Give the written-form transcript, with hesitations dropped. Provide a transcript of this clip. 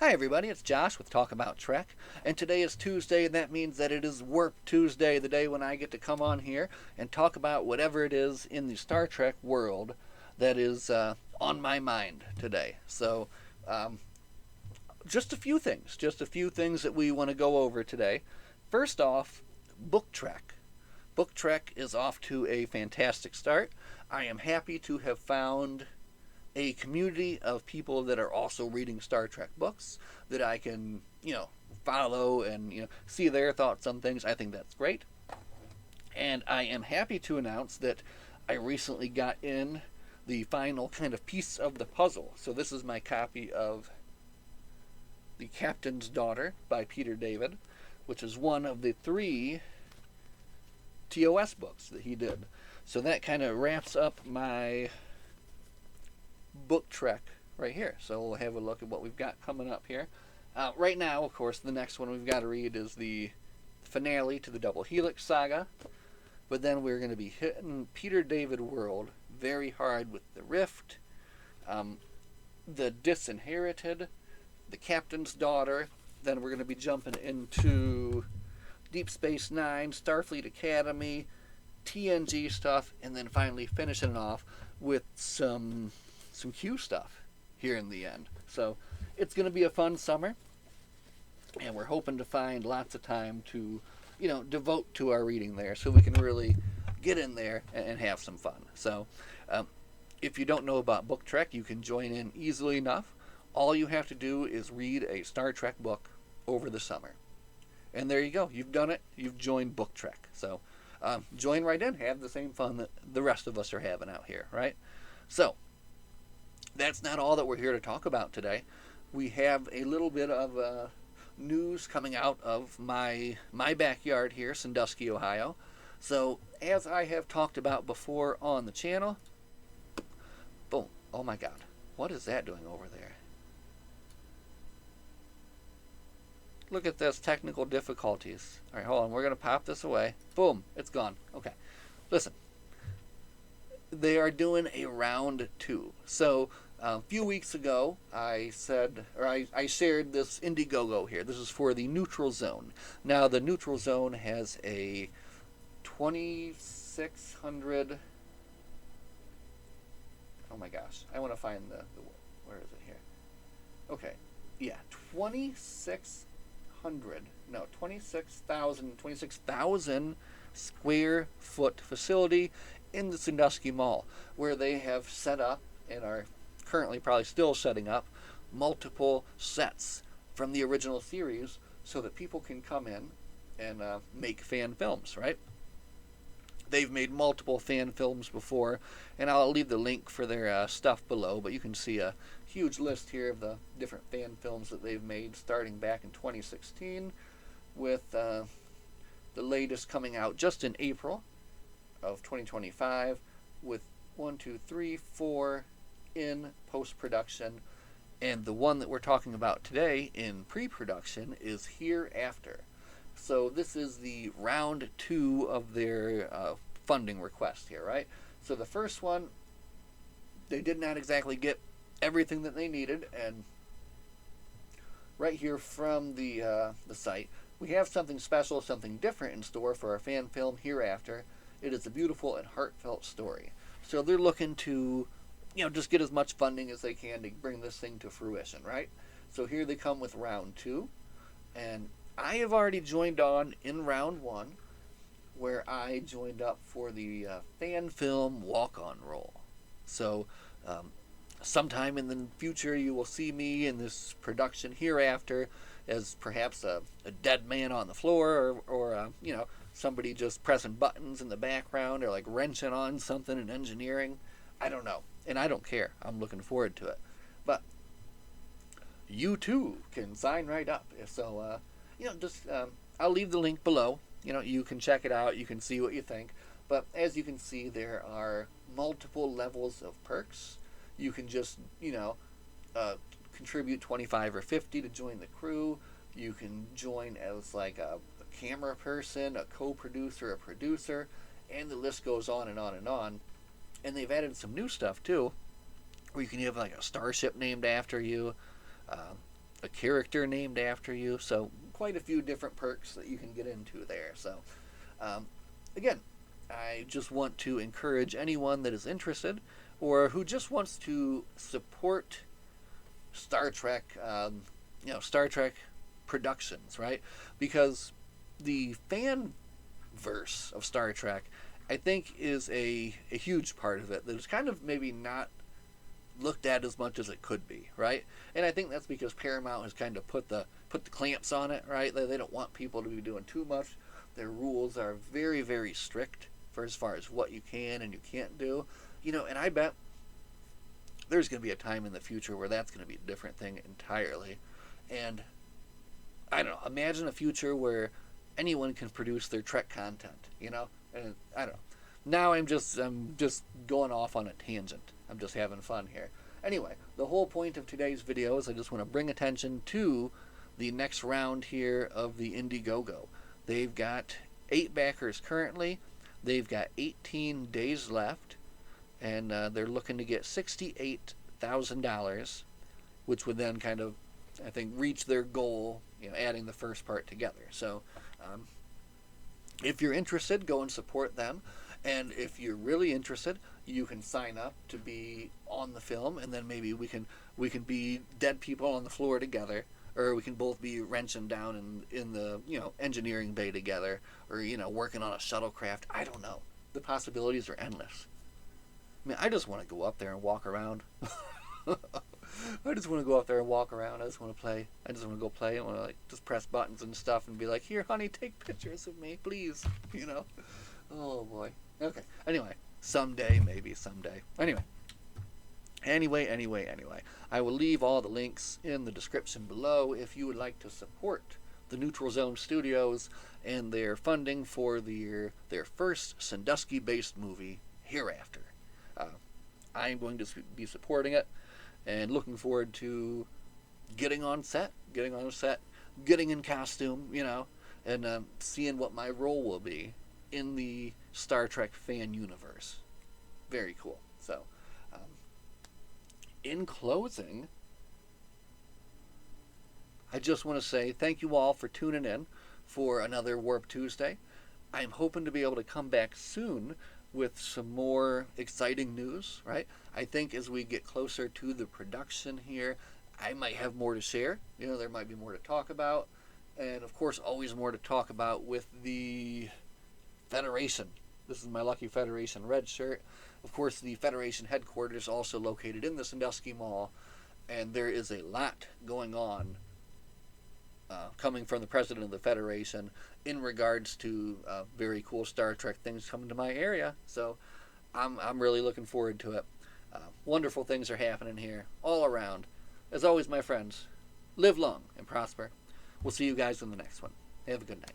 Hi, everybody. It's Josh with Talk About Trek, and today is Tuesday, and that means that it is Work Tuesday, the day when I get to come on here and talk about whatever it is in the Star Trek world that is on my mind today. Um, just a few things that we want to go over today. First off, Book Trek. Book Trek is off to a fantastic start. I am happy to have found a community of people that are also reading Star Trek books that I can, follow and, see their thoughts on things. I think that's great. And I am happy to announce that I recently got in the final kind of piece of the puzzle. So this is my copy of The Captain's Daughter by Peter David, which is one of the 3 TOS books that he did. So that kind of wraps up my Book Trek right here. So we'll have a look at what we've got coming up here. Right now, of course, the next one we've got to read is the finale to the Double Helix saga. But then we're going to be hitting Peter David world very hard with the Rift, the Disinherited, the Captain's Daughter. Then we're going to be jumping into Deep Space Nine, Starfleet Academy, TNG stuff, and then finally finishing off with some Q stuff here in the end. So it's going to be a fun summer, and we're hoping to find lots of time to, devote to our reading there so we can really get in there and have some fun. So if you don't know about Book Trek, you can join in easily enough. All you have to do is read a Star Trek book over the summer. And there you go. You've done it. You've joined Book Trek. So join right in. Have the same fun that the rest of us are having out here, right? So that's not all that we're here to talk about today. We have a little bit of news coming out of my backyard here, Sandusky, Ohio. So as I have talked about before on the channel, boom, oh my God, what is that doing over there? Look at this, technical difficulties. All right, hold on, we're going to pop this away. Boom, it's gone. Okay, listen. They are doing a round 2. So a few weeks ago, I shared this Indiegogo here. This is for the Neutral Zone. Now, the Neutral Zone has a 2,600. Oh my gosh, I want to find the where is it here? Okay, yeah, 26,000 square foot facility in the Sandusky Mall, where they have set up and are currently probably still setting up multiple sets from the original series so that people can come in and make fan films, right? They've made multiple fan films before, and I'll leave the link for their stuff below, but you can see a huge list here of the different fan films that they've made starting back in 2016, with the latest coming out just in April of 2025, with 4 in post-production, and the one that we're talking about today in pre-production is Hereafter. So this is the round 2 of their funding request here, right? So the first one, they did not exactly get everything that they needed, and right here from the site, we have something special, something different in store for our fan film Hereafter. It is a beautiful and heartfelt story. So they're looking to, just get as much funding as they can to bring this thing to fruition, right? So here they come with round 2, and I have already joined on in round 1, where I joined up for the fan film walk-on role. So sometime in the future you will see me in this production Hereafter as perhaps a dead man on the floor, or somebody just pressing buttons in the background, or like wrenching on something in engineering. I don't know, and I don't care. I'm looking forward to it. But you too can sign right up. So I'll leave the link below. You can check it out. You can see what you think. But as you can see, there are multiple levels of perks. You can just, contribute 25 or 50 to join the crew. You can join as like a camera person, a co-producer, a producer, and the list goes on and on and on. And they've added some new stuff too, where you can have like a starship named after you. a character named after you. So quite a few different perks that you can get into there. So um, again, I just want to encourage anyone that is interested or who just wants to support Star Trek, Star Trek productions, right? Because the fan verse of Star Trek, I think, is a huge part of it that is kind of maybe not looked at as much as it could be, right? And I think that's because Paramount has kind of put the clamps on it, right? They don't want people to be doing too much. Their rules are very, very strict for as far as what you can and you can't do. And I bet there's going to be a time in the future where that's going to be a different thing entirely. And I don't know, imagine a future where anyone can produce their Trek content, And I don't know. Now I'm just going off on a tangent. I'm just having fun here. Anyway, the whole point of today's video is I just want to bring attention to the next round here of the Indiegogo. They've got 8 backers currently. They've got 18 days left, and they're looking to get $68,000, which would then kind of, I think, reach their goal, adding the first part together. So if you're interested, go and support them. And if you're really interested, you can sign up to be on the film, and then maybe we can be dead people on the floor together, or we can both be wrenching down in the engineering bay together, or working on a shuttlecraft. I don't know. The possibilities are endless. I mean, I just want to go up there and walk around. I just want to go up there and walk around. I just want to play. I just want to go play. I want to just press buttons and stuff and be like, "Here, honey, take pictures of me, please." Oh boy. Okay. Anyway, someday, maybe someday. Anyway. I will leave all the links in the description below if you would like to support the Neutral Zone Studios and their funding for their first Sandusky-based movie, Hereafter. I am going to be supporting it and looking forward to getting in costume, and seeing what my role will be in the Star Trek fan universe. Very cool. So, in closing, I just want to say thank you all for tuning in for another Warp Tuesday. I'm hoping to be able to come back soon with some more exciting news, right? I think as we get closer to the production here, I might have more to share. There might be more to talk about. And of course, always more to talk about with the Federation. This is my lucky Federation red shirt. Of course, the Federation headquarters is also located in the Sandusky Mall, and there is a lot going on coming from the president of the Federation in regards to very cool Star Trek things coming to my area. So I'm really looking forward to it. Wonderful things are happening here all around. As always, my friends, live long and prosper. We'll see you guys in the next one. Have a good night.